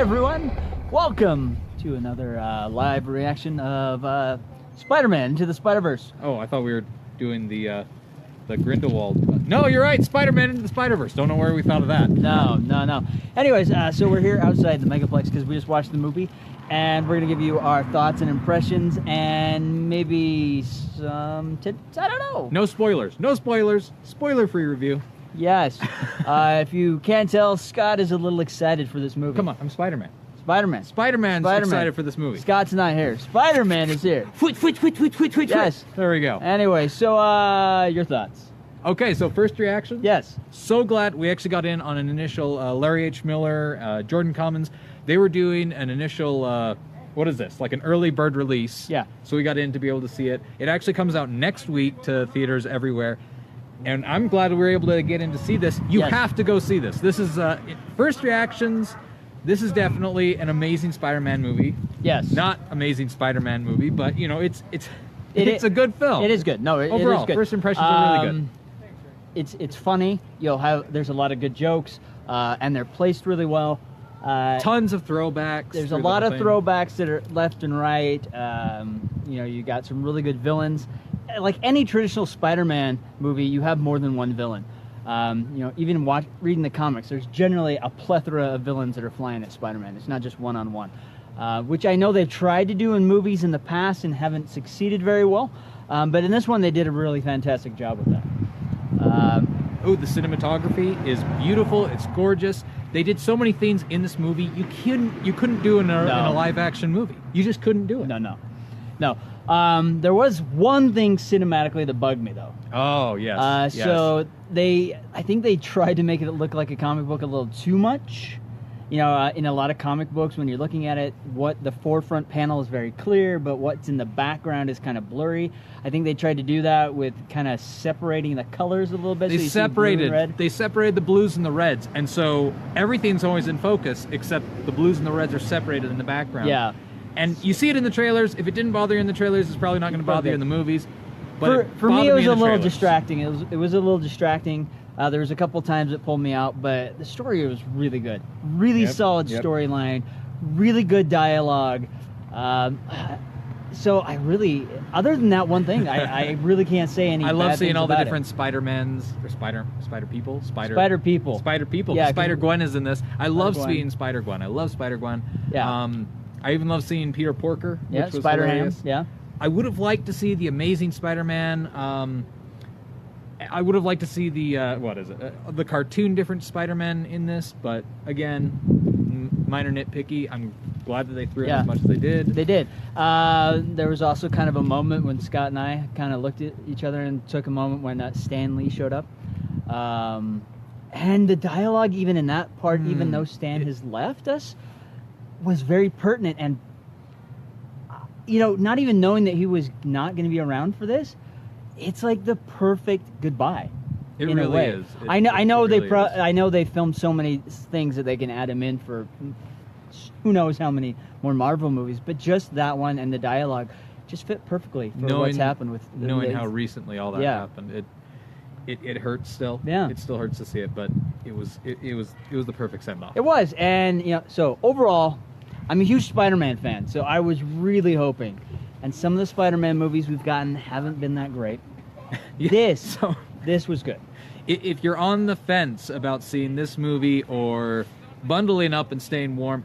everyone, welcome to another live reaction of Spider-Man Into the Spider-Verse. Oh, I thought we were doing the Grindelwald. No, you're right, Spider-Man Into the Spider-Verse. Don't know where we thought of that. No. Anyways, so we're here outside the Megaplex because we just watched the movie, and we're going to give you our thoughts and impressions and maybe some tips. I don't know. No spoilers. No spoilers. Spoiler-free review. Yes. If you can't tell, Scott is a little excited for this movie. Come on, I'm Spider-Man. Spider-Man's excited for this movie. Scott's not here. Spider-Man is here. Yes. There we go. Anyway, so your thoughts? Okay, so first reaction. Yes. So glad we actually got in on an initial Larry H. Miller, Jordan Cummins. They were doing an initial, what is this? Like an early bird release. Yeah. So we got in to be able to see it. It actually comes out next week to theaters everywhere. And I'm glad we were able to get in to see this. You have to go see this. This is, first reactions, this is definitely an amazing Spider-Man movie. Yes. Not amazing Spider-Man movie, but, you know, it's a good film. It is good. No, overall, it is good. First impressions are really good. It's funny. There's a lot of good jokes, and they're placed really well. Tons of throwbacks. There's a lot of throwbacks that are left and right. You know, you got some really good villains. Like any traditional Spider-Man movie, you have more than one villain. You know, even reading the comics, there's generally a plethora of villains that are flying at Spider-Man. It's not just one-on-one, which I know they've tried to do in movies in the past and haven't succeeded very well. But in this one, they did a really fantastic job with that. Oh, the cinematography is beautiful. It's gorgeous. They did so many things in this movie you couldn't do in a live-action movie. You just couldn't do it. No. There was one thing cinematically that bugged me, though. Oh, yes. So I think they tried to make it look like a comic book a little too much. You know, in a lot of comic books, when you're looking at it, the forefront panel is very clear, but what's in the background is kind of blurry. I think they tried to do that with kind of separating the colors a little bit. They separated the blues and the reds, and so everything's always in focus, except the blues and the reds are separated in the background. Yeah. And you see it in the trailers. If it didn't bother you in the trailers, it's probably not going to bother you in the movies. But for me, it was a little distracting. It was a little distracting. There was a couple times it pulled me out, but the story was really good. Really solid storyline. Really good dialogue. So I really, other than that one thing, I really can't say any. I love seeing all the different it. Spider-Mans or Spider people. Yeah, Spider-Gwen is in this. I love seeing Spider-Gwen. I love Spider-Gwen. Yeah. I even love seeing Peter Porker, which was Spider-Ham. hilarious. Yeah. I would have liked to see the Amazing Spider-Man. I would have liked to see the the cartoon different Spider-Man in this, but again, minor nitpicky. I'm glad that they threw it as much as they did. They did. There was also kind of a moment when Scott and I kind of looked at each other and took a moment when Stan Lee showed up. And the dialogue, even in that part, even though Stan has left us, was very pertinent. And, you know, not even knowing that he was not going to be around for this, it's like the perfect goodbye. It really is. I know they filmed so many things that they can add him in for who knows how many more Marvel movies, but just that one and the dialogue just fit perfectly for what's happened with knowing how recently all that happened. It hurts still. Yeah. It still hurts to see it, but it was the perfect send off. It was, and you know, so overall, I'm a huge Spider-Man fan, so I was really hoping. And some of the Spider-Man movies we've gotten haven't been that great. This was good. If you're on the fence about seeing this movie or bundling up and staying warm,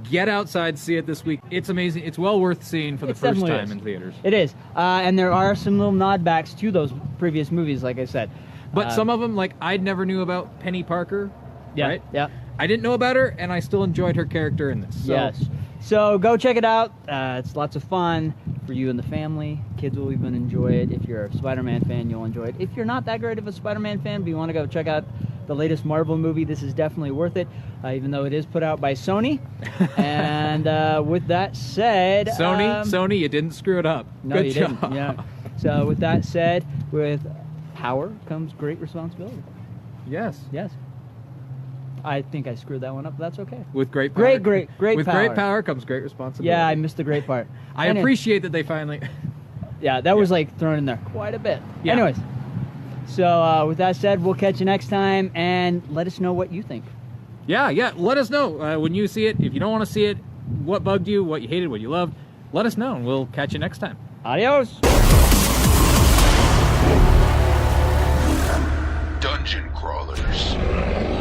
get outside, see it this week. It's amazing. It's well worth seeing for the first time in theaters. It is. And there are some little nodbacks to those previous movies, like I said. But some of them, like, I never knew about Penny Parker. Yeah, right? Yeah. I didn't know about her, and I still enjoyed her character in this. So. Yes. So go check it out. It's lots of fun for you and the family. Kids will even enjoy it. If you're a Spider-Man fan, you'll enjoy it. If you're not that great of a Spider-Man fan, but you want to go check out the latest Marvel movie, this is definitely worth it, even though it is put out by Sony. And with that said... Sony, you didn't screw it up. No, Good you job. didn't. Yeah. So with that said, with power comes great responsibility. Yes. Yes. I think I screwed that one up, but that's okay. With great power. Great power. With great power comes great responsibility. Yeah, I missed the great part. I appreciate that they finally... Yeah, that was like thrown in there quite a bit. Yeah. Anyways, so with that said, we'll catch you next time, and let us know what you think. Yeah. Let us know when you see it. If you don't want to see it, what bugged you, what you hated, what you loved, let us know, and we'll catch you next time. Adios. Dungeon crawlers.